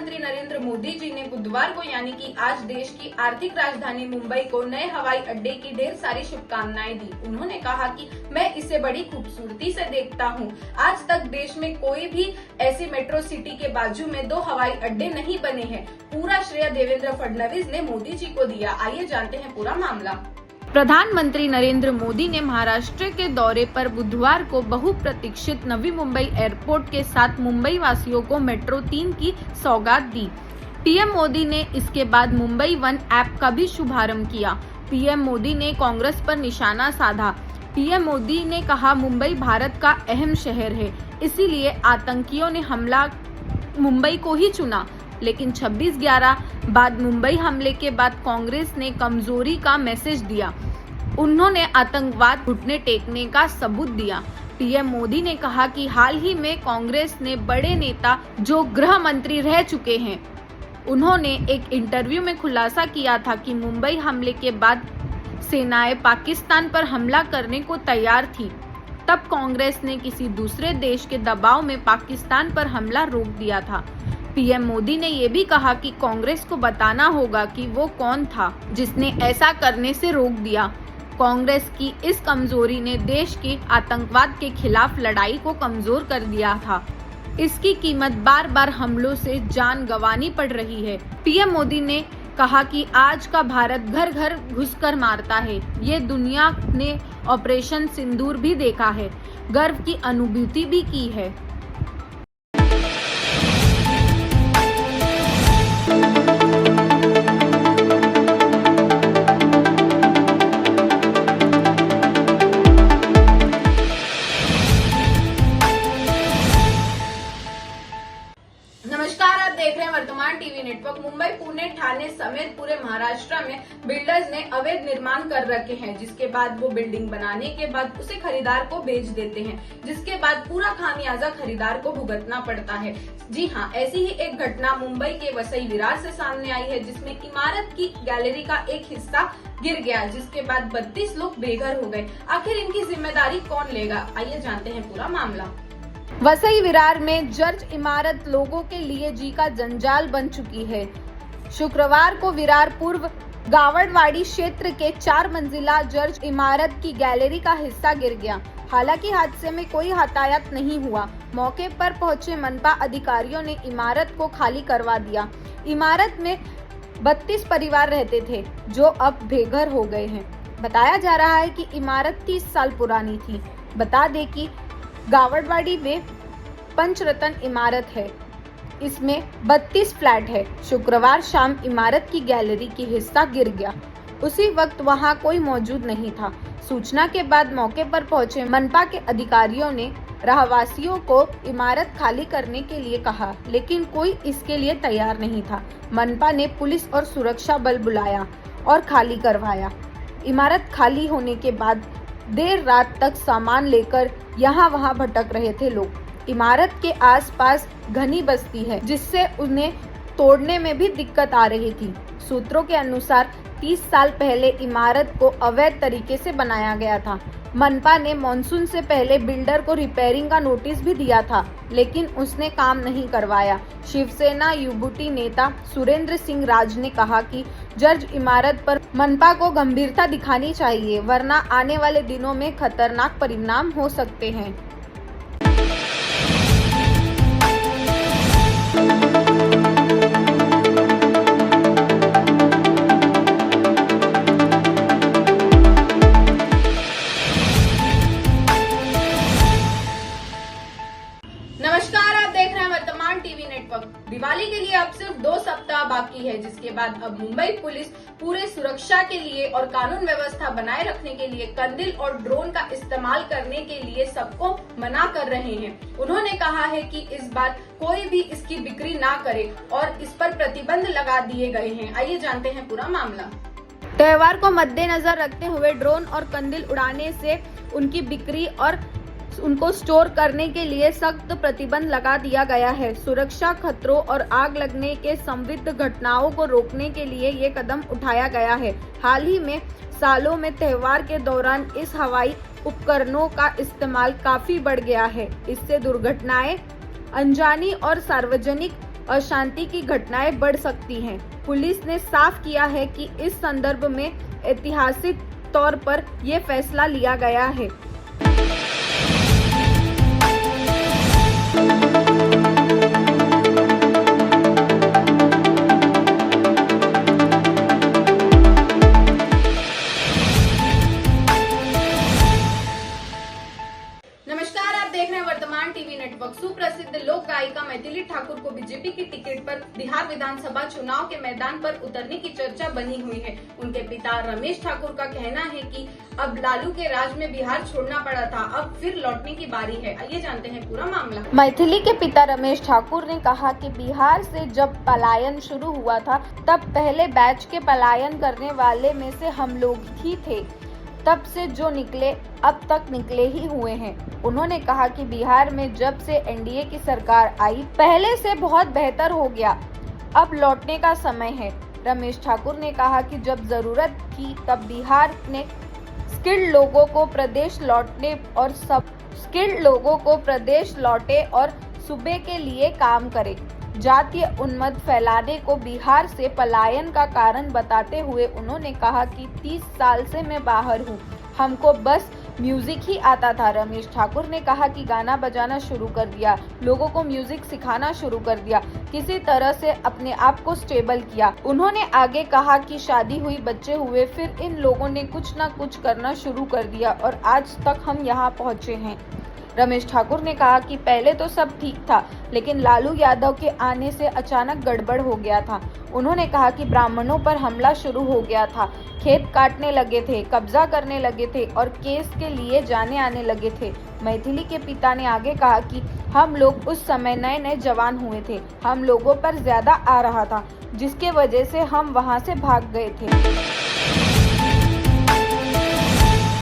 प्रधानमंत्री नरेंद्र मोदी जी ने बुधवार को यानी कि आज देश की आर्थिक राजधानी मुंबई को नए हवाई अड्डे की ढेर सारी शुभकामनाएं दी। उन्होंने कहा कि मैं इसे बड़ी खूबसूरती से देखता हूं। आज तक देश में कोई भी ऐसी मेट्रो सिटी के बाजू में 2 हवाई अड्डे नहीं बने हैं। पूरा श्रेय देवेंद्र फडणवीस ने मोदी जी को दिया। आइए जानते हैं पूरा मामला। प्रधानमंत्री नरेंद्र मोदी ने महाराष्ट्र के दौरे पर बुधवार को बहुप्रतीक्षित नवी मुंबई एयरपोर्ट के साथ मुंबई वासियों को मेट्रो 3 की सौगात दी। पीएम मोदी ने इसके बाद मुंबई वन ऐप का भी शुभारंभ किया। पीएम मोदी ने कांग्रेस पर निशाना साधा। पीएम मोदी ने कहा, मुंबई भारत का अहम शहर है, इसीलिए आतंकियों ने हमला मुंबई को ही चुना। लेकिन 26/11 बाद मुंबई हमले के बाद कांग्रेस ने कमजोरी का मैसेज दिया। उन्होंने आतंकवाद घुटने टेकने का सबूत दिया। पीएम मोदी ने कहा कि हाल ही में कांग्रेस ने बड़े नेता जो गृह मंत्री रह चुके हैं, उन्होंने एक इंटरव्यू में खुलासा किया था कि मुंबई हमले के बाद सेनाएं पाकिस्तान पर हमला करने को तैयार थी। तब कांग्रेस ने किसी दूसरे देश के दबाव में पाकिस्तान पर हमला रोक दिया था। पीएम मोदी ने ये भी कहा कि कांग्रेस को बताना होगा कि वो कौन था जिसने ऐसा करने से रोक दिया। कांग्रेस की इस कमजोरी ने देश की आतंकवाद के खिलाफ लड़ाई को कमजोर कर दिया था। इसकी कीमत बार बार हमलों से जान गंवानी पड़ रही है। पीएम मोदी ने कहा कि आज का भारत घर घर घुसकर मारता है। ये दुनिया ने ऑपरेशन सिंदूर भी देखा है, गर्व की अनुभूति भी की है। नमस्कार, आप देख रहे हैं वर्तमान टीवी नेटवर्क। मुंबई, पुणे, ठाणे समेत पूरे महाराष्ट्र में बिल्डर्स ने अवैध निर्माण कर रखे हैं, जिसके बाद वो बिल्डिंग बनाने के बाद उसे खरीदार को बेच देते हैं, जिसके बाद पूरा खामियाजा खरीदार को भुगतना पड़ता है। जी हाँ, ऐसी ही एक घटना मुंबई के वसई विरार से सामने आई है, जिसमें इमारत की गैलरी का एक हिस्सा गिर गया, जिसके बाद 32 लोग बेघर हो गए। आखिर इनकी जिम्मेदारी कौन लेगा, आइए जानते हैं पूरा मामला। वसई विरार में जर्ज इमारत लोगों के लिए जी का जंजाल बन चुकी है। शुक्रवार को विरार पूर्व गावड़वाड़ी क्षेत्र के 4 मंजिला जर्ज इमारत की गैलरी का हिस्सा गिर गया। हालांकि हादसे में कोई हताहत नहीं हुआ। मौके पर पहुंचे मनपा अधिकारियों ने इमारत को खाली करवा दिया। इमारत में 32 परिवार रहते थे, जो अब बेघर हो गए हैं। बताया जा रहा है कि इमारत 30 साल पुरानी थी। बता दें कि गावड़वाड़ी में पंचरत्न इमारत है। इसमें 32 फ्लैट है। शुक्रवार शाम इमारत की गैलरी की हिस्सा गिर गया। उसी वक्त वहां कोई मौजूद नहीं था। सूचना के बाद मौके पर पहुंचे मनपा के अधिकारियों ने रहवासियों को इमारत खाली करने के लिए कहा, लेकिन कोई इसके लिए तैयार नहीं था। मनपा ने पुलिस और सुरक्षा बल बुलाया और खाली करवाया। इमारत खाली होने के बाद देर रात तक सामान लेकर यहाँ वहाँ भटक रहे थे लोग। इमारत के आसपास घनी बस्ती है, जिससे उन्हें तोड़ने में भी दिक्कत आ रही थी। सूत्रों के अनुसार 30 साल पहले इमारत को अवैध तरीके से बनाया गया था। मनपा ने मॉनसून से पहले बिल्डर को रिपेयरिंग का नोटिस भी दिया था, लेकिन उसने काम नहीं करवाया। शिवसेना युवती नेता सुरेंद्र सिंह राज ने कहा कि जर्ज इमारत पर मनपा को गंभीरता दिखानी चाहिए, वरना आने वाले दिनों में खतरनाक परिणाम हो सकते हैं। नमस्कार, आप देख रहे हैं वर्तमान टीवी नेटवर्क। दिवाली के लिए अब सिर्फ 2 सप्ताह बाकी है, जिसके बाद अब मुंबई पुलिस पूरे सुरक्षा के लिए और कानून व्यवस्था बनाए रखने के लिए कंदील और ड्रोन का इस्तेमाल करने के लिए सबको मना कर रहे हैं। उन्होंने कहा है कि इस बार कोई भी इसकी बिक्री ना करे और इस पर प्रतिबंध लगा दिए गए हैं। आइए जानते हैं पूरा मामला। त्योहार को मद्देनजर रखते हुए ड्रोन और कंदील उड़ाने से उनकी बिक्री और उनको स्टोर करने के लिए सख्त प्रतिबंध लगा दिया गया है। सुरक्षा खतरों और आग लगने के संदिग्ध घटनाओं को रोकने के लिए ये कदम उठाया गया है। हाल ही में सालों में त्योहार के दौरान इस हवाई उपकरणों का इस्तेमाल काफी बढ़ गया है। इससे दुर्घटनाएं, अनजानी और सार्वजनिक अशांति की घटनाएं बढ़ सकती हैं। पुलिस ने साफ किया है कि इस संदर्भ में ऐतिहासिक तौर पर यह फैसला लिया गया है। नमस्कार, आप देख रहे हैं वर्तमान टीवी नेटवर्क। सुप्रसिद्ध लोक गायिका मैथिली ठाकुर को बीजेपी की टिकट पर बिहार विधानसभा चुनाव के मैदान पर उतरने की चर्चा बनी हुई है। उनके पिता रमेश ठाकुर का कहना है कि अब लालू के राज में बिहार छोड़ना पड़ा था, अब फिर लौटने की बारी है। आइए जानते हैं पूरा मामला। मैथिली के पिता रमेश ठाकुर ने कहा कि बिहार से जब पलायन शुरू हुआ था तब पहले बैच के पलायन करने वाले में से हम लोग ही थे। तब से जो निकले अब तक निकले ही हुए हैं। उन्होंने कहा कि बिहार में जब से एनडीए की सरकार आई पहले से बहुत बेहतर हो गया, अब लौटने का समय है। रमेश ठाकुर ने कहा कि जब जरूरत थी तब बिहार ने स्किल्ड लोगों को प्रदेश लौटे और सूबे के लिए काम करे। जातीय उन्माद फैलाने को बिहार से पलायन का कारण बताते हुए उन्होंने कहा कि 30 साल से मैं बाहर हूँ, हमको बस म्यूजिक ही आता था। रमेश ठाकुर ने कहा कि गाना बजाना शुरू कर दिया, लोगों को म्यूजिक सिखाना शुरू कर दिया, किसी तरह से अपने आप को स्टेबल किया। उन्होंने आगे कहा कि शादी हुई, बच्चे हुए, फिर इन लोगों ने कुछ ना कुछ करना शुरू कर दिया और आज तक हम यहाँ पहुँचे हैं। रमेश ठाकुर ने कहा कि पहले तो सब ठीक था, लेकिन लालू यादव के आने से अचानक गड़बड़ हो गया था। उन्होंने कहा कि ब्राह्मणों पर हमला शुरू हो गया था, खेत काटने लगे थे, कब्जा करने लगे थे और केस के लिए जाने आने लगे थे। मैथिली के पिता ने आगे कहा कि हम लोग उस समय नए नए जवान हुए थे, हम लोगों पर ज्यादा आ रहा था, जिसके वजह से हम वहां से भाग गए थे।